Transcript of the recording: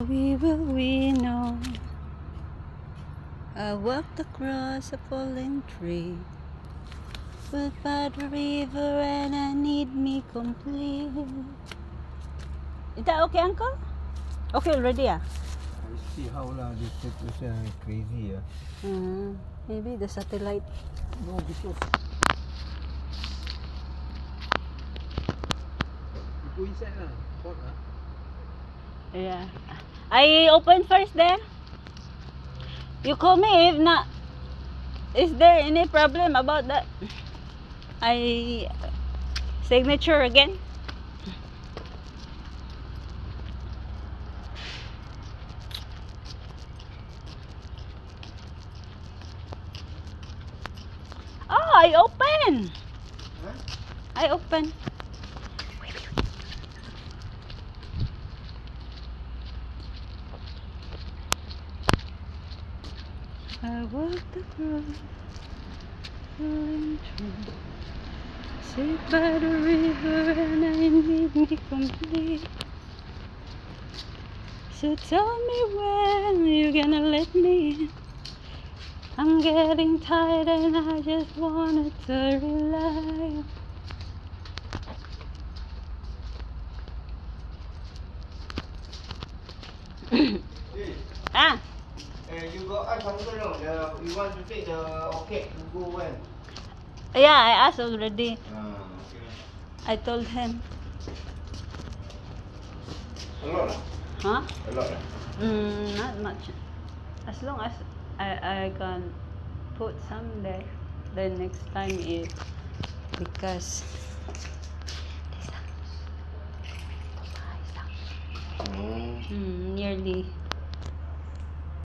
we know. I walked across a fallen tree, went by the river and I need me complete. Is that okay, Uncle? Okay already, ah? I see how this situation is crazy. Maybe the satellite. No, because you go inside lah. Hot ah. Yeah. I open first then. You call me if not. Is there any problem about that? I signature again. Oh, I open. Huh? I open. I walked across fallen tree, sit by the river and I need me complete. So tell me when you're gonna let me in. I'm getting tired and I just wanted to rely. Ah, You got ask uncle no? You want to take the orchid to go when? yeah, I asked already. Okay. I told him. A lot lah. Huh? A lot lah. Not much. As long as I can put some there, then next time is because nearly